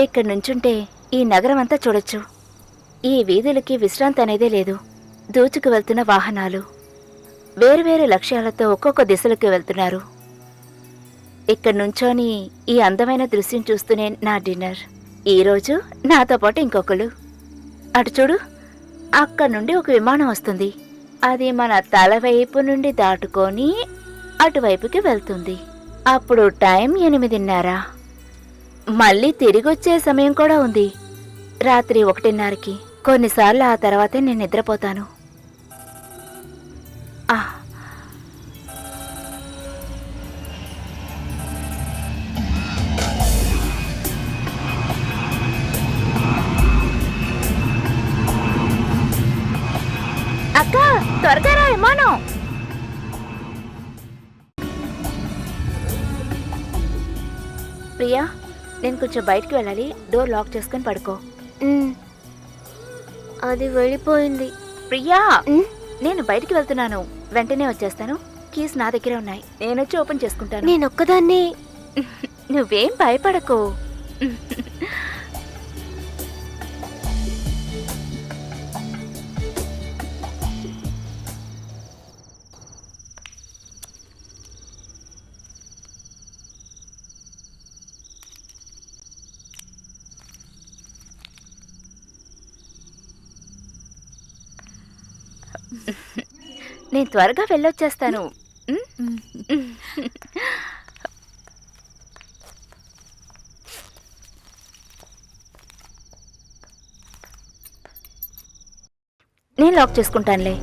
ఇక్కడ నుంచుంటే ఈ నగరం అంతా చూడొచ్చు. ఈ వీధులకి విశ్రాంతి అనేదే లేదు. దూచుకు వెళ్తున్న వాహనాలు వేరువేరు లక్ష్యాలతో ఒక్కొక్క దిశలకు వెళ్తున్నారు. ఇక్కడ నుంచోని ఈ అందమైన దృశ్యం చూస్తూనే నా డిన్నర్. ఈరోజు నాతో పాటు ఇంకొకళ్ళు. అటు చూడు, అక్కడి నుండి ఒక విమానం వస్తుంది. అది మన తల వైపు నుండి దాటుకొని అటువైపుకి వెళ్తుంది. అప్పుడు టైం 8:30. మళ్ళీ తిరిగొచ్చే సమయం కూడా ఉంది, రాత్రి 1:30కి. కొన్నిసార్లు ఆ తర్వాతే నేను నిద్రపోతాను. అక్క, త్వరగా రా, విమానం. ప్రియా, నేను కొంచెం బయటికి వెళ్ళాలి. డోర్ లాక్ చేసుకుని పడుకో. అది వెళ్ళిపోయింది. ప్రియా, నేను బయటికి వెళ్తున్నాను, వెంటనే వచ్చేస్తాను. కీస్ నా దగ్గరే ఉన్నాయి, నేనొచ్చి ఓపెన్ చేసుకుంటాను. నేనొక్కదాన్ని. నువ్వేం భయపడకు. నేను త్వరగా వెళ్ళొచ్చేస్తాను. నేను లాక్ చేసుకుంటానులే.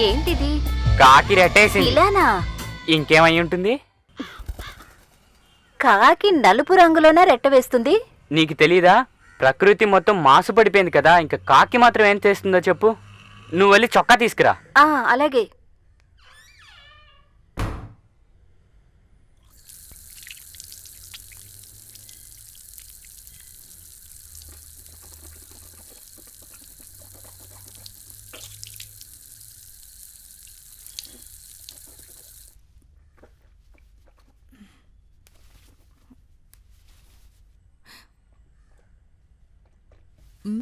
ఏంటిది? కాకి రెట్టేసింది. ఇలానా? ఇంకేమై ఉంటుంది? కాకి నలుపు రంగులోనే రెట్ట వేస్తుంది. నీకు తెలీదా? ప్రకృతి మొత్తం మాసుపడిపోయింది కదా, ఇంకా కాకి మాత్రం ఏం చేస్తుందో చెప్పు. నువ్వు వెళ్ళి చొక్కా తీసుకురా. అలాగే. అక్క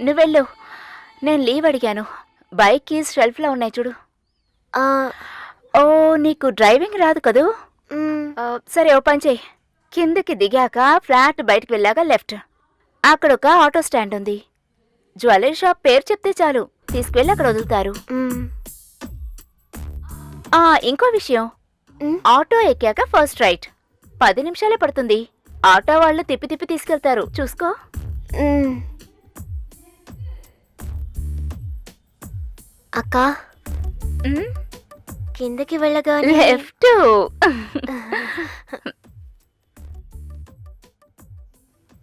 నువ్వెళ్ళు, నేను లీవ్ అడిగాను. బైక్ కీస్ షెల్ఫ్లో ఉన్నాయి చూడు. ఆ, ఓ, నీకు డ్రైవింగ్ రాదు కదూ? మ్, సరే, ఓ పని చెయ్యి. కిందకి దిగాక ఫ్లాట్ బయటకు వెళ్ళాక లెఫ్ట్. అక్కడ ఒక ఆటో స్టాండ్ ఉంది. జ్యువెలరీ షాప్ పేరు చెప్తే చాలు, తీసుకువెళ్ళి అక్కడ వదులుతారు. మ్, ఇంకో విషయం, మ్. ఆటో ఎక్కాక ఫస్ట్ రైట్. 10 నిమిషాలే పడుతుంది. ఆటో వాళ్ళు తిప్పి తిప్పి తీసుకెళ్తారు, చూసుకో. మ్. అక్క మ్, కిందకి వెళ్ళగానే లెఫ్ట్.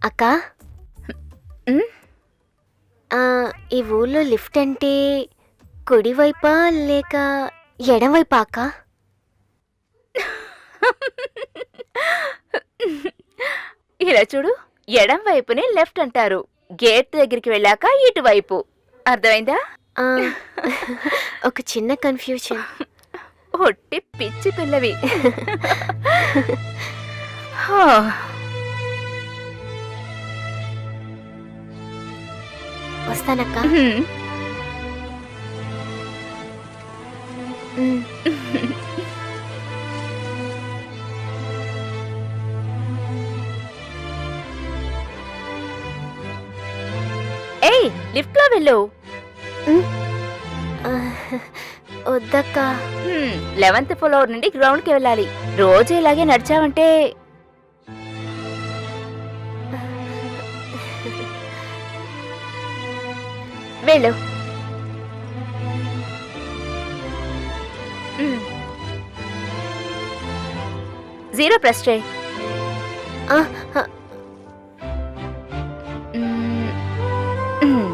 అక్క మ్, ఈ ఊళ్ళో లిఫ్ట్ అంటే కుడివైపా లేక ఎడమవైపా అక్క? ఇలా చూడు, ఎడం వైపుని లెఫ్ట్ అంటారు. గేట్ దగ్గరికి వెళ్ళాక ఇటువైపు. అర్థమైందా? ఆ, ఒక చిన్న కన్ఫ్యూజన్. ఒట్టి పిచ్చి పిల్లవి. హా. వస్తానక్క. హ్మ్. మ్. ఏయ్, లిఫ్ట్ లో వెళ్ళు. ఆ, వద్దక్క. 11th ఫ్లోర్ నుండి గ్రౌండ్ కి వెళ్ళాలి. రోజు ఇలాగే నడిచావంటే వెళ్ళు. 0 ప్రెస్ చేయి. ఆ, ఆ, మ్మ్. మ్మ్.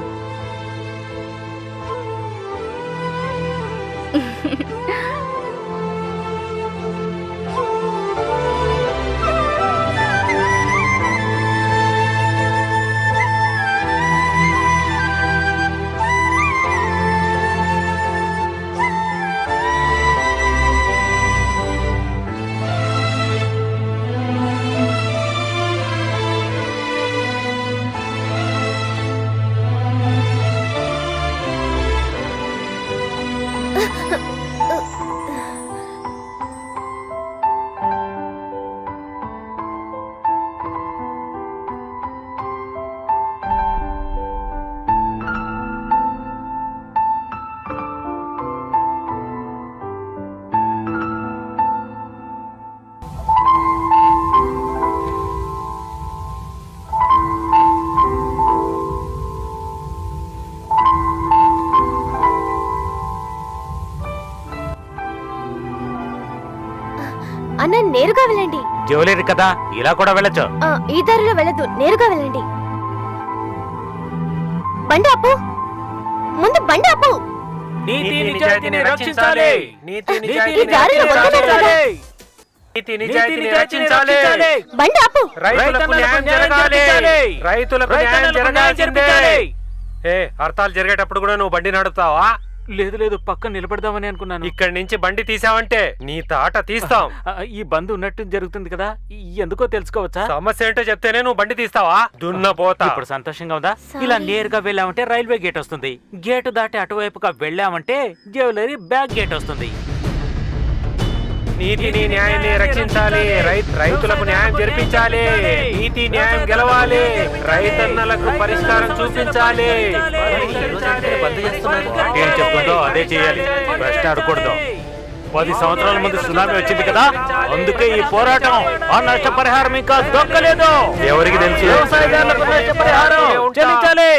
అన్న నేరుగా వెళ్ళండి. జ్యువెలరీ కదా, ఇలా కూడా వెళ్ళొచ్చు. ఈ దారిలో వెళ్ళదు, నేరుగా వెళ్ళండి. బండి ఆపు, ముందు బండి ఆపు. నీతి నిజాయితీని రక్షించాలి. నీతి ఈ దారిలో వదలదు కదా. నీతి నిజాయితీని రక్షించాలి. బండి ఆపు. రైతులకు న్యాయం జరగాలి. రైతులకు న్యాయం జరగాల్సిందే. ఏ అర్థాలు జరిగేటప్పుడు కూడా నువ్వు బండి నడుపుతావా? లేదు లేదు, పక్కన నిలబడదామని అనుకున్నాను. ఇక్కడి నుంచి బండి తీసావంటే నీ తాట తీస్తాం. ఈ బంద్ ఉన్నట్టు జరుగుతుంది కదా, ఎందుకో తెలుసుకోవచ్చా? సమస్య ఏంటో చెప్తేనే నువ్వు బండి తీస్తావా? దున్నపోతా. ఇప్పుడు సంతోషంగా ఉందా? Sorry. ఇలా నేరుగా వెళ్ళామంటే రైల్వే గేట్ వస్తుంది. గేటు దాటి అటువైపుగా వెళ్ళామంటే జ్యువెలరీ బ్యాక్ గేట్ వస్తుంది. నీతిని న్యాయాన్ని రక్షించాలి. రైతులకు న్యాయం జరిపించాలి. నీతి న్యాయం గెలవాలి. రైతన్నలకు పరిష్కారం చూపించాలి. ఏం చెప్తుందో అదే చేయాలి. ప్రశ్న అడగకూడదు. 10 సంవత్సరాల ముందు సునామీ వచ్చింది కదా, అందుకే ఈ పోరాటం. ఆ నష్టపరిహారం ఇంకా దొక్కలేదు. ఎవరికి తెలుసు? వ్యవసాయదారులకు నష్టపరిహారం చెల్లించాలి.